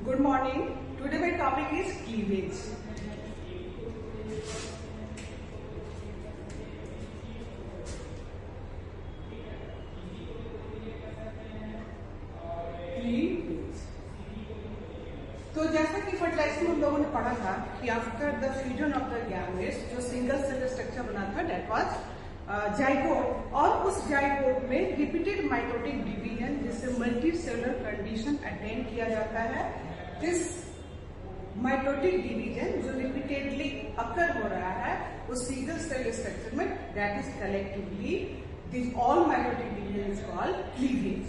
Good morning. Today my topic is cleavage. तो जैसा कि फर्टिलाइजेशन में हम लोगों ने पढ़ा था कि after the fusion of the gametes जो सिंगल सेल स्ट्रक्चर बना था दैट वाज जाइगोट, और उस जाइगोट में रिपीटेड माइटोटिक डिवीजन जिससे मल्टी सेलुलर कंडीशन अटेन किया जाता है। दिस माइटोटिक डिवीजन जो रिपीटेडली अकर हो रहा है उस सिंगल सेल स्ट्रक्चर में, that is collectively this all mitotic division is called cleavage.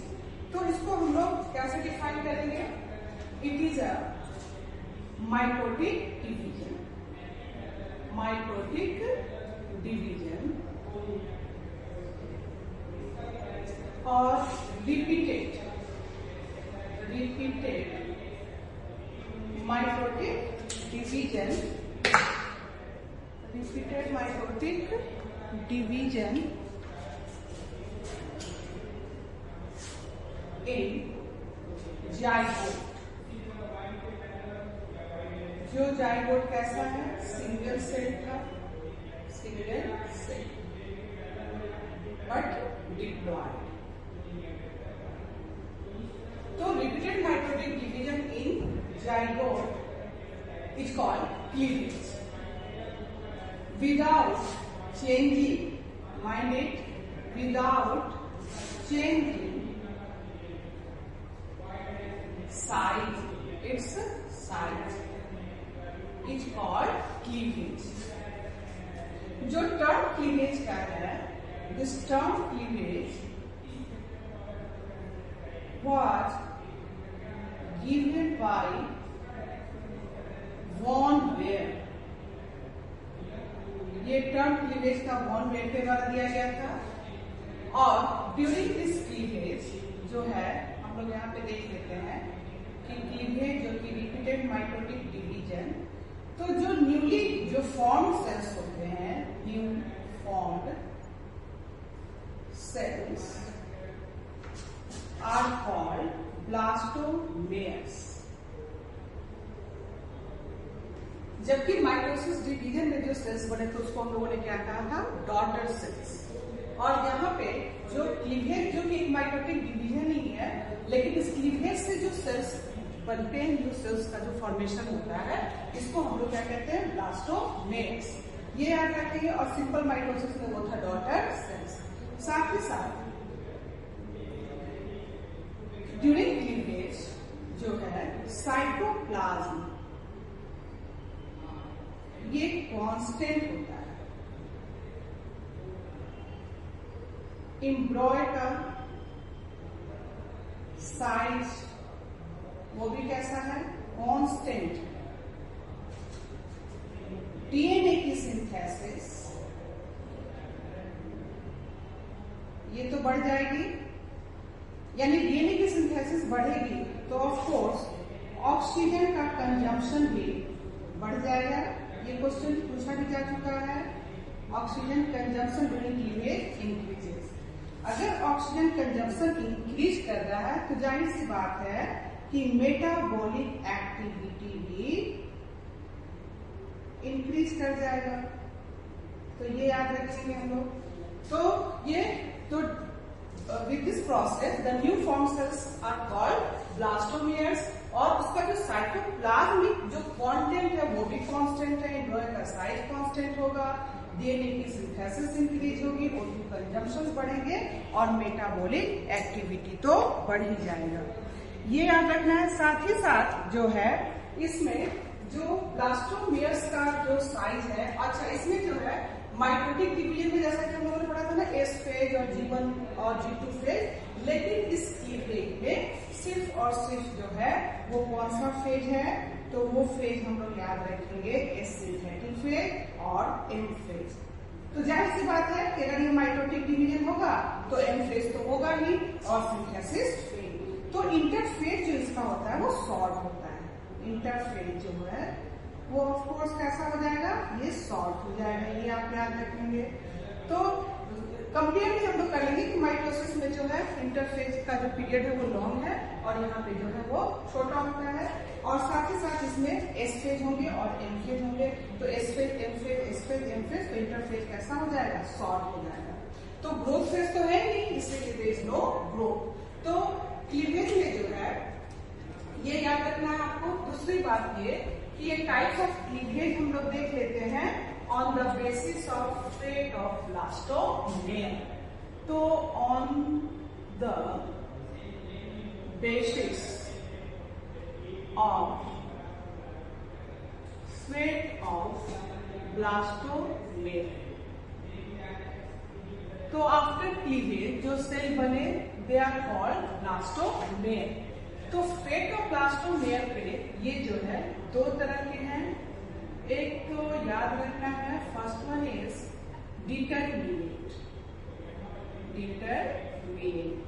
तो इसको हम लोग कैसे डिफाइन करेंगे? It is a mitotic division, mitotic division और repeated mitotic division, repeated mitotic division in zygote. जो जाइगोट कैसा है? सिंगल सेल का, सिंगल सेल बट डिप्लॉयड। तो repeated mitotic division in zygote is called cleavage. Without changing, mind it, without changing size, its size is called cleavage. जो term cleavage का है, this term cleavage was given by von Baer. ये term cleavage का von Baer के द्वारा दिया गया था। और ड्यूरिंग दिस क्लीवेज जो है, हम लोग यहाँ पे देख लेते हैं कि क्लीवेज जो कि रिपीटेड माइटोटिक डिवीजन, तो जो न्यूली जो फॉर्म्ड सेल्स होते हैं, new formed cells are called blastomeres. जबकि माइटोसिस डिवीजन में जो सेल्स बने थे उसको हम लोगों ने क्या कहा था? Daughter cells. और यहाँ पे जो क्लीवेज जो कि एक माइटोटिक डिवीजन ही है, लेकिन इस क्लीवेज से जो सेल्स बनते हैं, जो सेल्स का जो फॉर्मेशन होता है, इसको हम लोग क्या कहते हैं? ब्लास्टोमेयर्स। ये याद रखेंगे। और सिंपल माइटोसिस में वो था डॉटर सेल्स। साथ ही साथ ड्यूरिंग क्लीवेज जो है साइटोप्लाज्म ये कांस्टेंट होता है। एम्ब्रॉय का साइज वो भी कैसा है? कांस्टेंट। डीएनए की सिंथेसिस ये तो बढ़ जाएगी, यानी डीएनए की सिंथेसिस बढ़ेगी तो ऑफ कोर्स ऑक्सीजन का कंजम्पशन भी बढ़ जाएगा। ये क्वेश्चन पूछा भी जा चुका है। Oxygen consumption during cleavage increases. अगर ऑक्सीजन कंजम्पशन इंक्रीज कर रहा है तो जाहिर सी बात है कि मेटाबॉलिक एक्टिविटी भी इंक्रीज कर जाएगा। तो ये याद रखेंगे हम लोग। तो ये तो with this process the new form cells are called blastomeres. और उसका जो साइटोप्लाज्मिक जो कंटेंट है वो भी कांस्टेंट है। एम्ब्रॉय का साइज कांस्टेंट होगा, डीएनए की सिंथेसिस इंक्रीज होगी, O2 कंजम्पशन बढ़ेंगे और मेटाबॉलिक एक्टिविटी तो बढ़ ही जाएगा। ये याद रखना है। साथ ही साथ जो है इसमें जो ब्लास्टोमेयर्स का जो साइज है, अच्छा इसमें जो है माइटोटिक डिवीजन में जैसा कि हम लोगों ने पढ़ा था ना, एस फेज और G1 और G2 फेज, लेकिन इस क्लीवेज में सिर्फ और सिर्फ जो है वो कौन सा फेज है? तो वो फेज हम लोग याद रखेंगे, एस सिंथेटिक फेज और एम फेज। तो जाहिर सी बात है कि अगर ये माइटोटिक डिवीजन होगा तो एम फेज तो होगा ही और सिंथेसिस फेज। तो इंटरफेज जो इसका होता है वो शॉर्ट होता है। इंटरफेज जो है वो ऑफ कोर्स कैसा हो जाएगा? ये शॉर्ट हो जाएगा। ये आप याद रखेंगे। तो कंपेयर भी हम लोग कर लेंगे कि माइटोसिस में जो है इंटरफेज का जो पीरियड है वो लॉन्ग है और यहाँ पे जो है वो छोटा होता है। और साथ ही साथ इसमें एस फेज होंगे और एम फेज होंगे। तो S phase, M phase, S phase, M phase, तो इंटरफेज कैसा हो जाएगा? शॉर्ट हो जाएगा। तो ग्रोथ फेज तो है नहीं, इसलिए देयर इज नो ग्रोथ। तो क्लीवेज में जो है ये याद रखना है आपको। दूसरी बात ये कि ये टाइप्स ऑफ क्लीवेज हम लोग देख लेते हैं on the basis of fate of blastomere. तो on the basis of fate of blastomere. तो आफ्टर क्लीवेज जो सेल बने दे आर कॉल्ड ब्लास्टोमेयर। तो फेट ऑफ ब्लास्टोमेयर पे ये जो है दो तरह के हैं। एक तो याद रखना है, first one is determinate, determinate,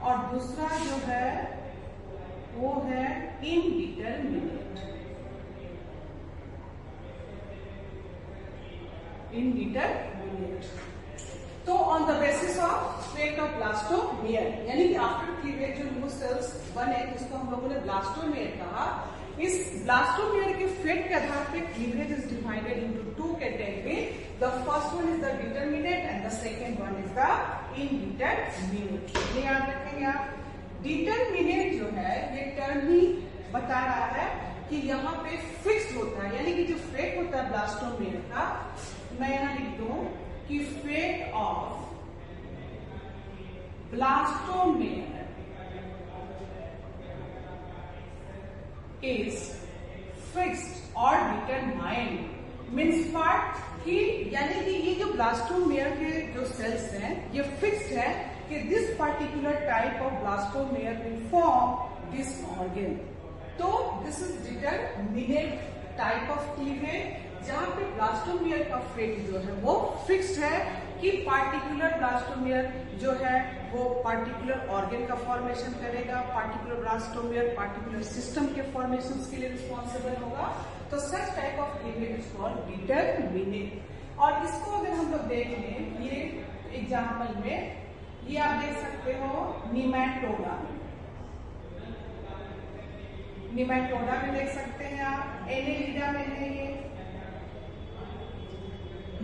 और दूसरा जो है वो है इनडिटरमिनेट, इनडिटरमिनेट। तो on the basis of fate of blastomere, यानी कि आफ्टर क्लीवेज जो न्यू सेल्स बने जिसको हम लोगों ने ब्लास्टोमेयर कहा, इस ब्लास्टोमेयर के फेट के आधार पे cleavage is divided into two category. The first one is the determinate and the second one is the indeterminate. ये याद रखेंगे आप। डिटरमिनेट जो है ये टर्म ही बता रहा है कि यहाँ पे फिक्स होता है, यानी कि जो फेट होता है ब्लास्टोमेयर का, मैं यहाँ लिख दूं कि fate of blastomere is fixed और डिटरमाइंड। मीन्स पार्ट कि यानी कि ये जो ब्लास्टोमेयर के जो सेल्स हैं ये फिक्स्ड है कि this particular type of blastomere will form this organ. तो this is determinate type of cleavage, जहां पे ब्लास्टोमेयर का फेट जो है वो फिक्स्ड है कि पार्टिकुलर ब्लास्टोमेयर जो है वो पार्टिकुलर ऑर्गन का फॉर्मेशन करेगा, पार्टिकुलर ब्लास्टोमेयर पार्टिकुलर सिस्टम के फॉर्मेशन के लिए रिस्पॉन्सिबल होगा। तो such type of cleavage is called determinate. और इसको अगर हम लोग देख लें, ये एग्जाम्पल में ये आप देख सकते हो निमैटोडा, निमैटोडा में देख सकते हैं आप, एनेलिडा में है ये,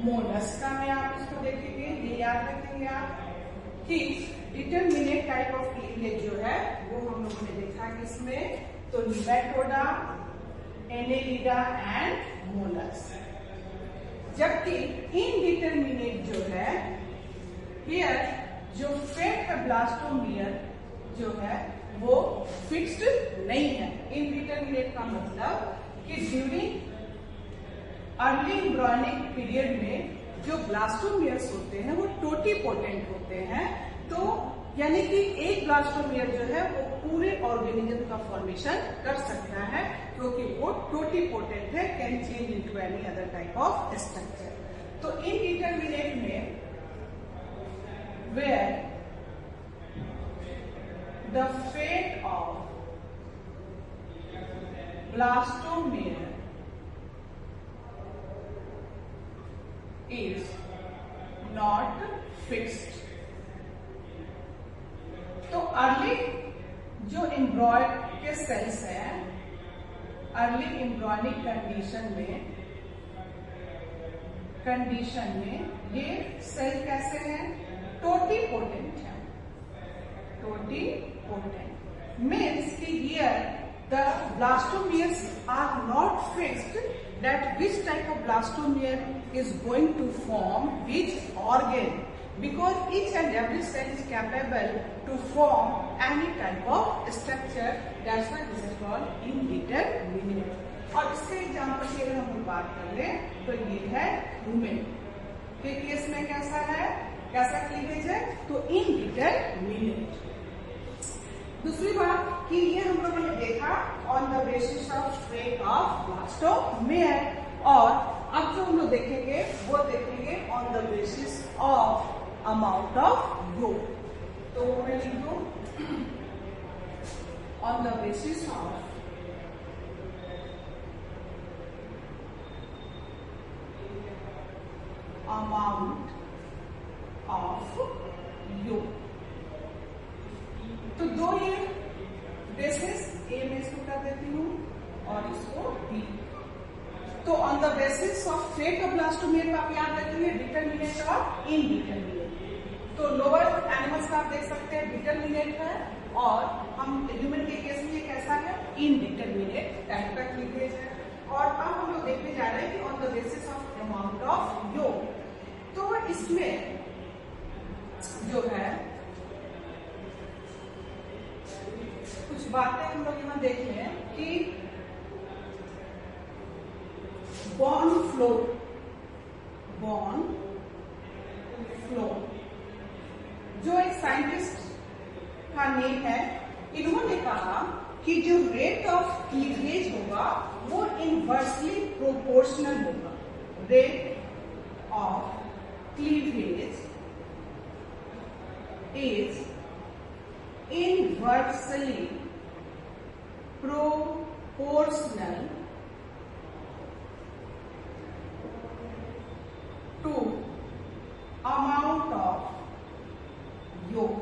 मोलस्का में आप इसको देखेंगे। ये याद रखेंगे आप कि डिटरमिनेट टाइप ऑफ क्लीवेज जो है वो हम लोगों ने देखा किसमें, तो निमैटोडा, एनेलिडा एंड मोलस्क। जबकि इनडिटरमिनेट जो है, हियर जो फेट है ब्लास्टोमेयर जो है वो फिक्स्ड नहीं है। इनडिटरमिनेट का मतलब कि ड्यूरिंग अर्ली एम्ब्रियोनिक पीरियड में जो ब्लास्टोमेयर्स होते हैं वो टोटीपोटेंट होते हैं। तो यानी कि एक ब्लास्टोमेयर जो है वो पूरे ऑर्गेनिज्म का फॉर्मेशन कर सकता है क्योंकि वो टोटीपोटेंट है, can change into any other type of structure. तो इनडिटरमिनेट में where the fate of blastomere is not fixed। तो अर्ली जो एम्ब्रॉयड के सेल्स हैं, अर्ली एम्ब्रॉयनिक कंडीशन में ये सेल कैसे हैं, टोटीपोटेंट है। टोटीपोटेंट मीन्स कि here the blastomeres are not fixed that which type of blastomere is going to form which organ, because each and every cell is capable to form any type of structure. That's why this is called indeterminate। और इसके example की अगर हम बात कर ले तो ये है ह्यूमन के केस में कैसा है, कैसा क्लीवेज है, तो इनडिटरमिनेट। दूसरी बात कि ये हम लोगों ने देखा on the basis of fate of blastomere, और अब जो हम लोग देखेंगे वो देखेंगे on the basis of amount of growth. तो मैं लिख दूं on the basis of amount of यू। तो दो ये बेसिस, ए में इसको बी। तो on the basis of fate of blastomere का आप याद रखेंगे डिटरमिनेट और इनडिटरमिनेट। तो लोअर एनिमल्स का आप देख सकते हैं डिटरमिनेट है और हम ह्यूमन के केस में कैसा है इनडिटरमिनेट टाइप का क्लीवेज है। और अब हम लोग देखने जा रहे हैं कि on the basis of amount of योग। तो इसमें जो है कुछ बातें हम लोग यहाँ देख रहे हैं कि बॉर्न फ्लो जो एक साइंटिस्ट का नेम है, इन्होंने कहा कि जो रेट ऑफ क्लीवेज होगा वो इनवर्सली प्रोपोर्शनल होगा। Rate of cleavage is inversely proportional to amount of yolk।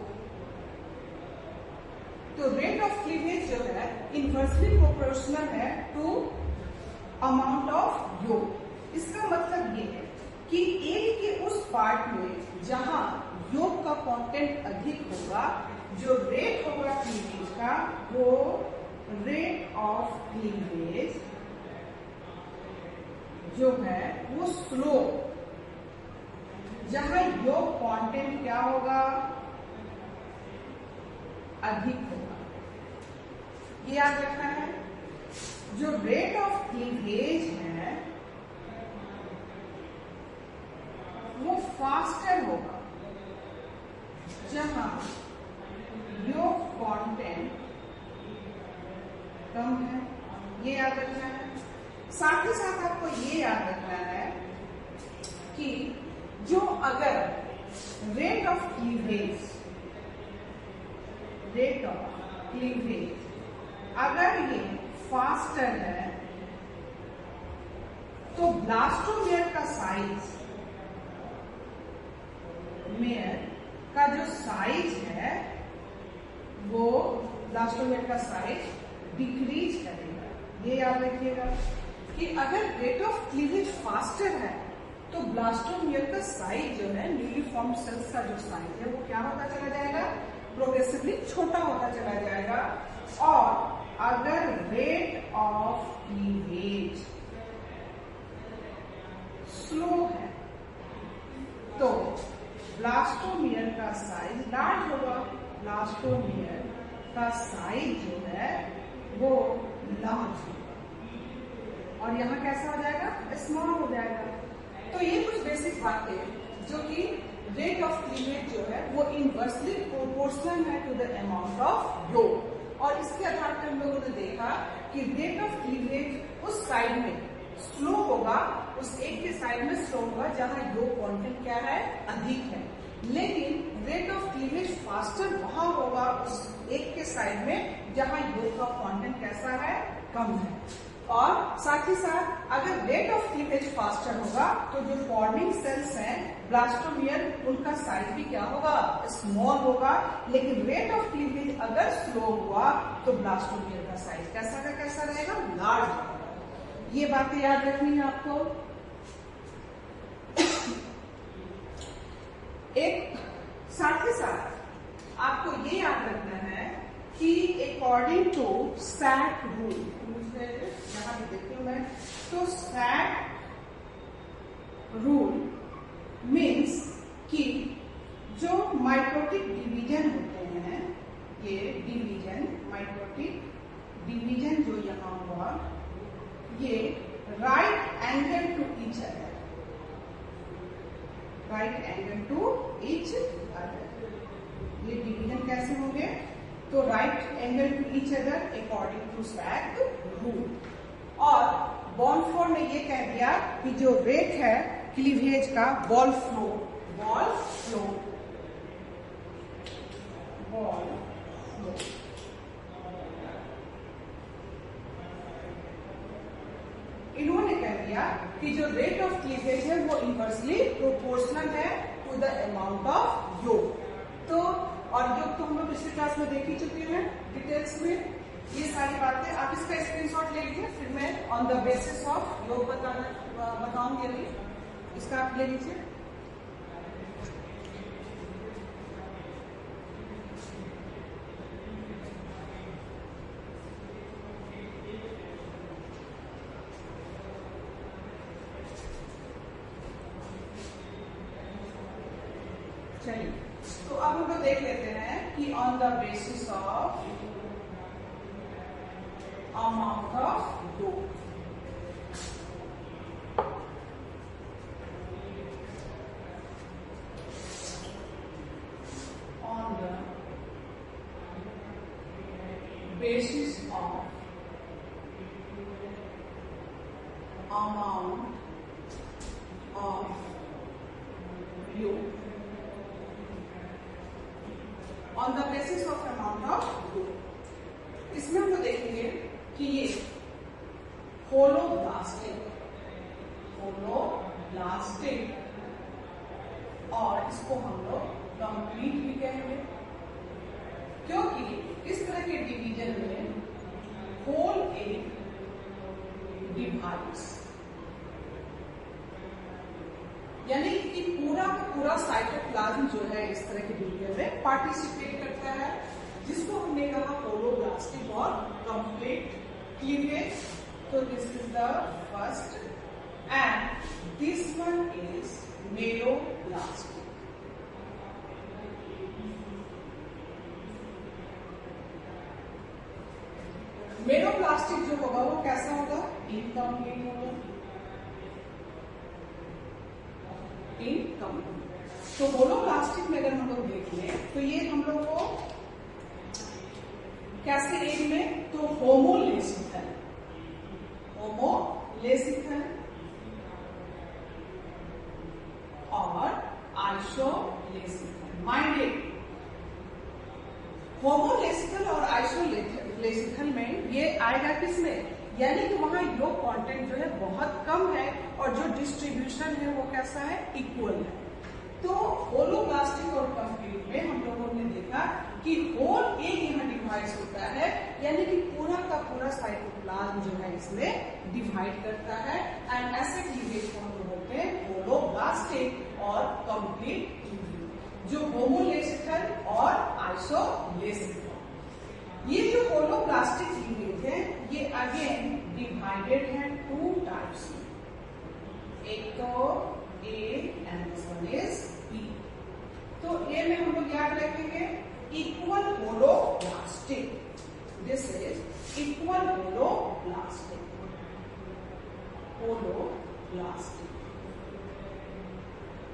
तो रेट ऑफ क्लीवेज जो है इनवर्सली प्रोपोर्शनल है टू अमाउंट ऑफ योग। इसका मतलब ये है कि एग के उस पार्ट में जहां योग का कंटेंट अधिक होगा, जो रेट होगा क्लीवेज का वो रेट ऑफ क्लीवेज जो है वो स्लो। जहां योग कंटेंट क्या होगा अधिक होगा, ये याद रखना है। जो रेट ऑफ क्लीवेज है वो फास्टर होगा जहां योग कंटेंट कम है, ये याद रखना है। साथ ही साथ आपको ये याद रखना है कि जो अगर रेट ऑफ क्लीवेज अगर ये फास्टर है तो ब्लास्टोमेयर का साइज का जो साइज है वो ब्लास्टोमेयर का साइज डिक्रीज करेगा। ये याद रखिएगा कि अगर रेट ऑफ क्लीवेज फास्टर है तो ब्लास्टोमेयर का साइज जो है न्यूली फॉर्म सेल्स का जो साइज है वो क्या होता चला जाएगा प्रोग्रेसिवली छोटा होता चला जाएगा। और अगर रेट ऑफ क्लीवेज स्लो है तो ब्लास्टोमियर का साइज लार्ज होगा, ब्लास्टोमियर का साइज जो है वो लार्ज होगा और यहाँ कैसा हो जाएगा स्मॉल हो जाएगा। तो ये कुछ बेसिक बातें जो कि रेट ऑफ क्लीवेज जो है वो इनवर्सली प्रोपोर्शनल है टू द अमाउंट ऑफ योग। और इसके आधार पर हम लोगों ने देखा कि रेट ऑफ क्लीवेज उस साइड में स्लो होगा, उस एक के साइड में स्लो होगा जहां योग कंटेंट क्या है अधिक है, लेकिन रेट ऑफ क्लीवेज फास्टर वहां होगा उस एक के साइड में जहां योग का कंटेंट कैसा है कम है। और साथ ही साथ अगर रेट ऑफ क्लीवेज फास्टर होगा तो जो फॉर्मिंग सेल्स हैं ब्लास्टोमियर उनका साइज भी क्या होगा स्मॉल होगा, लेकिन रेट ऑफ क्लीवेज अगर स्लो हुआ तो ब्लास्टोमियर का साइज कैसा रहेगा लार्ज होगा। ये बातें याद रखनी है आपको। एक साथ ही साथ आपको ये याद रखना है कि अकॉर्डिंग टू सैट रूल, यहां भी देखती हूं मैं, तो सैट रूल मीन्स कि जो माइटोटिक डिवीजन होते हैं, ये डिवीजन माइटोटिक डिवीजन जो यहां हुआ ये right angle to each other, right angle to each other, ये डिवीजन कैसे होंगे तो right angle to each other according to set rule. और बॉर्नफोर्ड ने ये कह दिया कि जो रेट है क्लीवेज का बॉल फ्लो इन्होंने कह दिया कि जो रेट ऑफ क्लीवेज है वो इनवर्सली प्रोपोर्शनल है टू द अमाउंट ऑफ योग। तो और योग तो हम लोग पिछली क्लास में देख ही चुके हैं डिटेल्स में। ये सारी बातें आप इसका स्क्रीनशॉट ले ले लीजिए, फिर मैं ऑन द बेसिस ऑफ योग बताऊंगी अभी। इसका आप ले लीजिए। चलिए, तो अब हम लोग देख लेते हैं कि on the basis of amount of group, on the basis of amount of u, on the basis of amount of u, इसमें हम लोग देखेंगे कि ये होलोब्लास्टिक और इसको हम लोग कंप्लीट भी कहेंगे, क्योंकि इस तरह के डिवीजन में होल ए डिवाइड्स, यानी कि पूरा का पूरा साइटोप्लाज्म जो है इस तरह के डिवीजन में पार्टिसिपेट करता है, जिसको हमने कहा होलोब्लास्टिक और कंप्लीट क्लीवेज। तो this is the first and this one is meroblastic. Meroblastic जो होगा वो कैसा होगा? इनकम्प्लीट होगा, इनकम्प्लीट। तो होलोब्लास्टिक में अगर हम लोग देख लें तो ये हम लोग को कैसे एज में, तो होमोलेसिकल और आइसोलेसिकल। माइंडेड होमोलेसिकल और आइसोलेसिकल में ये आएगा किसमें, यानी कि वहां योग कंटेंट जो है बहुत कम है और जो डिस्ट्रीब्यूशन है वो कैसा है? इक्वल है। तो होलोब्लास्टिक और कंप्लीट में हम लोगों ने देखा कि होल एक यहाँ डिवाइड होता है, यानी कि पूरा का पूरा साइटोप्लाज्म जो है इसमें डिवाइड करता है, एंड ऐसे क्लीवेज को हम लोग बोलते हैं होलोब्लास्टिक और कंप्लीट क्लीवेज। जो होमोलेसिकल और आइसोलेसिकल, ये जो होलोब्लास्टिक क्लीवेज है ये अगेन डिवाइडेड है टू टाइप्स में, एक तो A and this one is B। तो A में हम लोग याद रखेंगे equal holoblastic, this is equal holoblastic.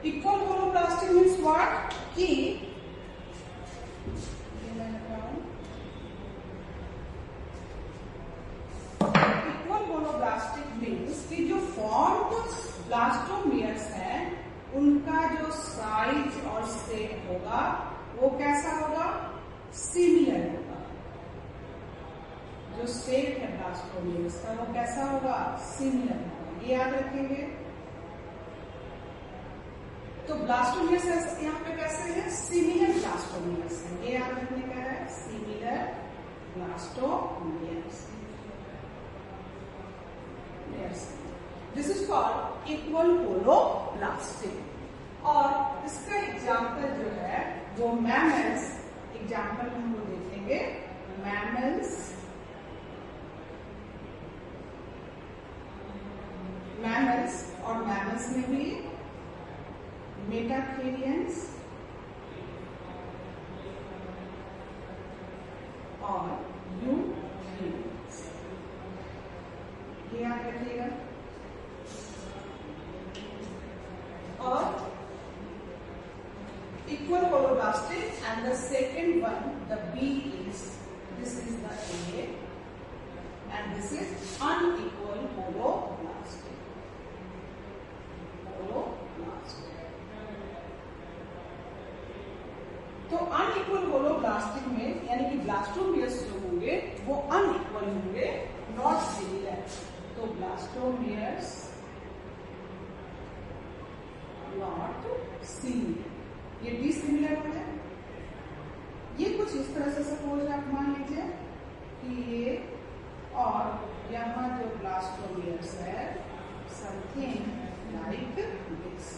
Equal holoblastic means what? कि इक्वल होलोब्लास्टिक मीन्स कि जो फॉर्म ब्लास्टोमियर्स हैं उनका जो साइज और शेप होगा वो कैसा होगा? सिमिलर होगा। जो शेप है ब्लास्टोमियर्स का वो कैसा होगा? सिमिलर होगा। ये याद रखेंगे। तो ब्लास्टोमियर्स यहाँ पे कैसे है? सिमिलर ब्लास्टोमियर्स है, ये याद रखने का है, similar blastomeres. This is called equal holoblastic. और इसका एग्जाम्पल जो है वो मैमल्स, एग्जाम्पल हम लोग देखेंगे मैमल्स और मैमल्स में भी मेटाथेरियंस और यूथेरियंस, ये याद रखिएगा। और equal holoblastic and the second one, the B is, this is the A and this is unequal holoblastic. तो अनइक्वल होलोब्लास्टिक में यानी कि ब्लास्टोमियर्स जो होंगे वो अनइक्वल होंगे, नॉट सिमिलर। तो ब्लास्टोमियर्स नॉट सिमिलर, ये डिसिमिलर हो जाए। ये कुछ इस तरह से सपोज आप मान लीजिए कि ये और यहाँ cleavage.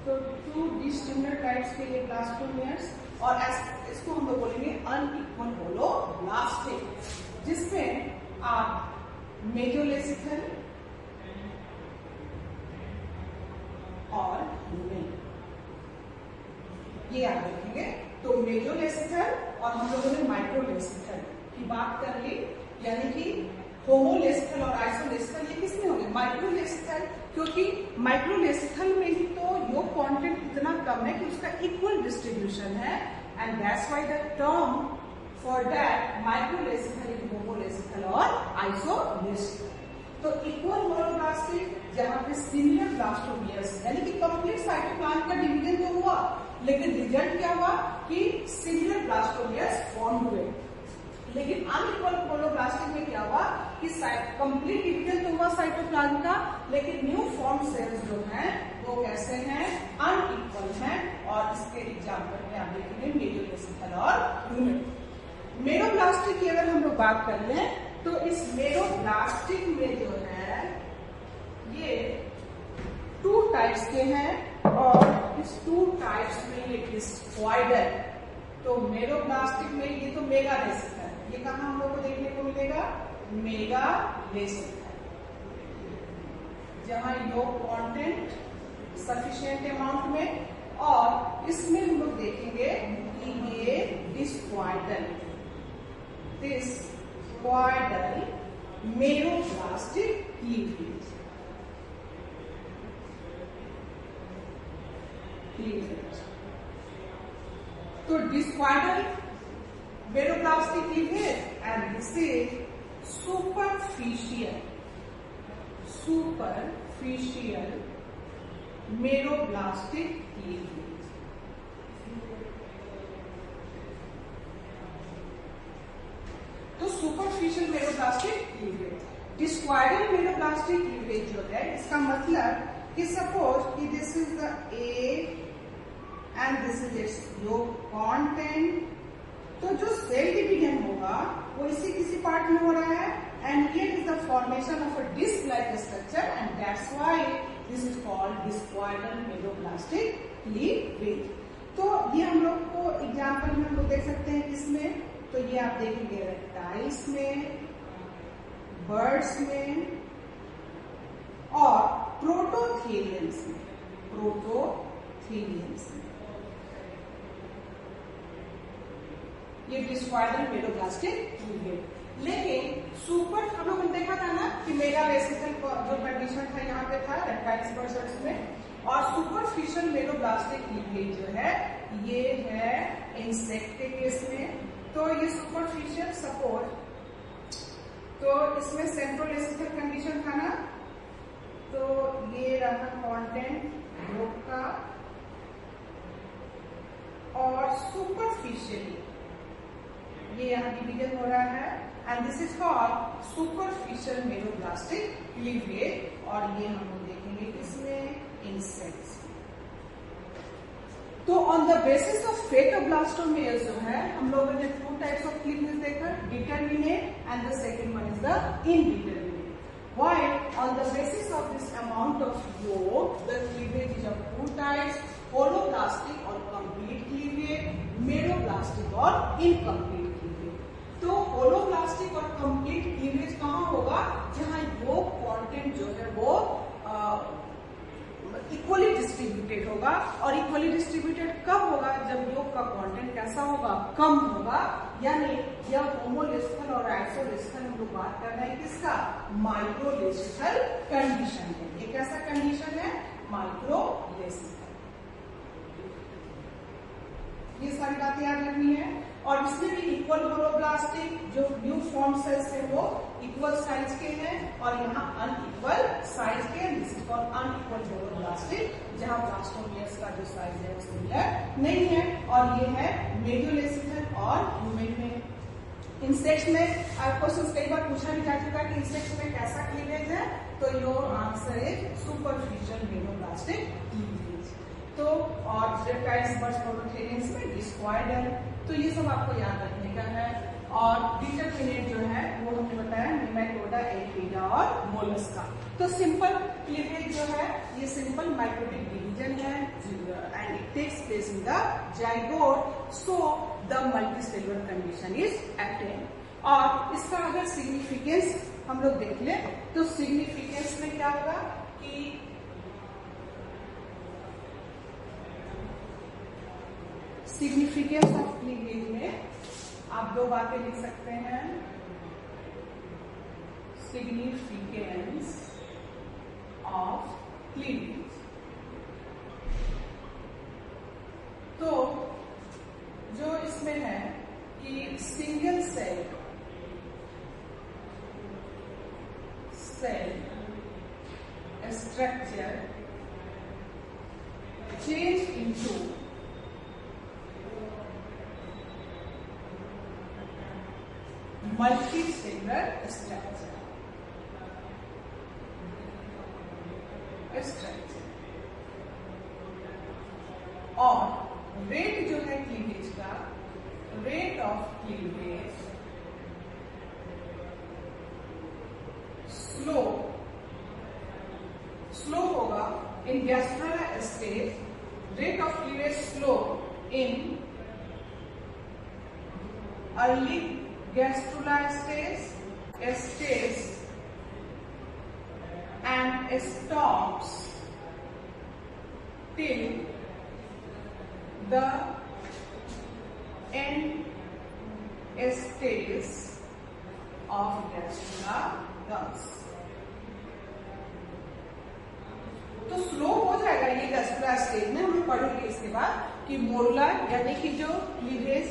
तो टू डिसिमिलर टाइप्स के ये ब्लास्टोमियर्स, और इसको हम लोग बोलेंगे अनइक्वल होलोब्लास्टिक, जिसमें आप मेजोलेसिथल और ह्यूमेन ये आप देखेंगे। तो मेजोलेसिथल और हम लोगों ने माइक्रोलेसिथल की बात कर ली, यानी कि होमोलेसिथल और आइसोलेसिथल ये किसमें होंगे? माइक्रोलेसिथल, क्योंकि माइक्रोलेसिथल में ही तो योग कंटेंट इतना कम है कि उसका इक्वल डिस्ट्रीब्यूशन है, and that's why the term for that microlecithal is homolecithal और आइसोलेसिथल। तो इक्वल होलोब्लास्टिक जहां पे सिमिलर ब्लास्टोमियर्स यानी कि कंप्लीट साइटोप्लाज्म का डिवीजन तो हुआ, लेकिन रिजल्ट क्या हुआ कि सिमिलर ब्लास्टोमियर्स फॉर्म हुए। लेकिन अनइक्वल होलोब्लास्टिक में क्या हुआ कि कंप्लीट डिवीजन तो हुआ साइटोप्लाज्म का, लेकिन न्यू फॉर्म सेल्स जो हैं वो कैसे हैं? अनइक्वल हैं। और इसके एग्जांपल में आप देखेंगे मेजोलेसिथल और ह्यूमेन। मेरोब्लास्टिक की अगर हम लोग बात कर लें तो इस मेरोब्लास्टिक में जो है ये टू टाइप्स के हैं, और इस टू टाइप्स में ये डिस्क्वाइडल। तो मेरोब्लास्टिक में ये तो मेगालेसिथल है, ये कहाँ हम लोग को देखने को मिलेगा? मेगालेसिथल, जहां योग कंटेंट सफिशिएंट अमाउंट में, और इसमें हम लोग देखेंगे कि ये डिस्क्वाइडल मेरोब्लास्टिक क्लीवेज। तो discoidal meroblastic cleavage and this is superficial meroblastic cleavage. तो superficial meroblastic cleavage, discoidal meroblastic cleavage जो है, इसका मतलब कि सपोज कि this is the a and this is its yolk content. तो जो सेल डिवीजन होगा वो इसी किसी पार्ट में हो रहा है, and here is the formation of a disc like structure, and that's why this is called discoidal meroblastic cleavage. तो ये हम लोग को एग्जाम्पल में हम लोग देख सकते हैं किसमें? तो ये आप देखेंगे रेप्टाइल्स में, बर्ड्स में और प्रोटोथेरियंस में। ये डिस्क्वाइडल मेरोब्लास्टिक क्लीवेज। लेकिन सुपर हम लोगों ने देखा था ना कि मेगालेसिथल जो कंडीशन था यहाँ पे था रेप्टाइल्स बर्ड्स में, और सुपरफिशियल मेरोब्लास्टिक क्लीवेज जो है ये है इंसेक्ट के केस में। तो ये सुपरफिशियल सपोज, तो इसमें सेंट्रोलेसिथल कंडीशन था ना, तो ये रहा कंटेंट योग का, और सुपरफिशियली ये यहाँ डिवीजन हो रहा है, and this is called superficial meroblastic cleavage. और ये हम लोग देखेंगे किसमें? इंसेक्ट्स। तो on the basis of fate of blastomeres जो है हम लोगों ने टू टाइप्स ऑफ क्लीवेज देखा, determinate and the second one is the indeterminate. While on the basis of this amount of yolk the cleavage is of two types, holoblastic और complete cleavage, meroblastic और incomplete cleavage. तो holoblastic और complete cleavage कहाँ होगा? जहां योग content जो है वो इक्वली डिस्ट्रीब्यूटेड होगा, और इक्वली डिस्ट्रीब्यूटेड कब होगा? जब योग का कंटेंट कैसा होगा? कम होगा। यानी यह होमोलेसिथल और आइसोलेसिथल हम लोग बात कर रहे हैं किसका? माइक्रोलेसिथल कंडीशन है। ये कैसा कंडीशन है? माइक्रोलेसिथल। ये सारी बातें याद रखनी है। और इसमें भी इक्वल होलोब्लास्टिक जो न्यू फॉर्म सेल्स है वो इक्वल साइज के हैं, और यहाँ अनइक्वल साइज के, this is called unequal holoblastic, जहाँ ब्लास्टोमियर्स का जो साइज है वो सिमिलर नहीं है। और ये है मेजोलेसिथल और ह्यूमन में। इंसेक्ट्स में क्वेश्चन कई बार पूछा भी जा चुका है कि इंसेक्ट्स में कैसा क्लीवेज है, तो your answer is superficial meroblastic cleavage. तो और रेप्टाइल्स, बर्ड्स, प्रोटोथेरियंस में डिस्क्वाइडल। तो ये सब आपको याद रखने का है। और डिटरमिनेट जो है वो हमने बताया नेमाटोडा, एल्फीडा और मोलस्का। तो सिंपल क्लीवेज जो है ये सिंपल माइटोटिक डिवीजन है and it takes place in the zygote, so the multicellular condition is attained. और इसका अगर सिग्निफिकेंस हम लोग देख ले तो सिग्निफिकेंस में क्या होगा कि सिग्निफिकेंस ऑफ क्लीवेज में आप दो बातें लिख सकते हैं। सिग्निफिकेंस ऑफ क्लीवेज, तो जो इसमें है कि single cell structure change into multicellular structure और रेट जो है क्लीवेज का, रेट ऑफ क्लीवेज स्लो होगा in gastrula stage, rate of cleavage slow in early gastrula stage and stops till the end stage of gastrula comes। तो slow हो जाएगा ये gastrula stage में। हम पढ़ेंगे इसके बाद कि मोरुला यानी कि जो क्लीवेज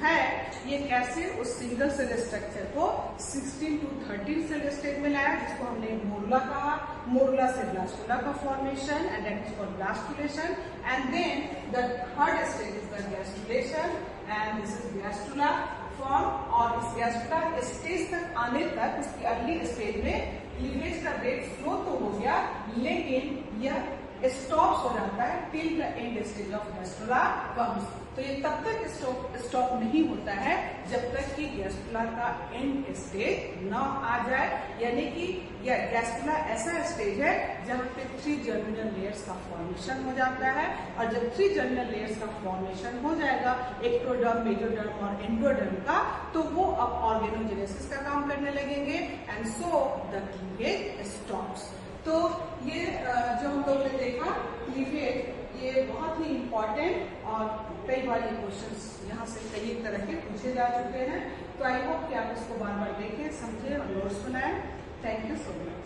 है ये कैसे उस सिंगल सेल स्ट्रक्चर को 16 to 13 सेल स्टेज में लाया, जिसको हमने मोरुला कहा। मोरुला से ब्लास्टुला का formation and that is called blastulation, and then the third stage is the gastrulation and this is gastrula form. और इस गैस्ट्रुला स्टेज तक आने तक उसकी अर्ली स्टेज में क्लीवेज का रेट स्लो तो हो गया, लेकिन यह स्टॉप हो जाता है till the end stage of gastrula comes. तो ये तब तक स्टॉप नहीं होता है जब तक कि गैस्ट्रुला का एंड स्टेज न आ जाए, यानी कि यह गैस्ट्रुला ऐसा स्टेज है जहाँ पे 3 जर्मिनल लेयर्स का फॉर्मेशन हो जाता है। और जब 3 जर्मिनल लेयर्स का फॉर्मेशन हो जाएगा एक्टोडर्म, मेसोडर्म और एंडोडर्म का, तो वो अब ऑर्गेनोजेनेसिस का काम करने लगेंगे and so the cleavage stops. तो ये जो हम लोग ने देखा क्लीवेज, ये बहुत ही इम्पोर्टेंट और कई बार ये क्वेश्चंस यहाँ से कई तरह के पूछे जा चुके हैं। तो आई होप कि आप इसको बार बार देखें, समझें और नोट्स बनाएं। Thank you so much.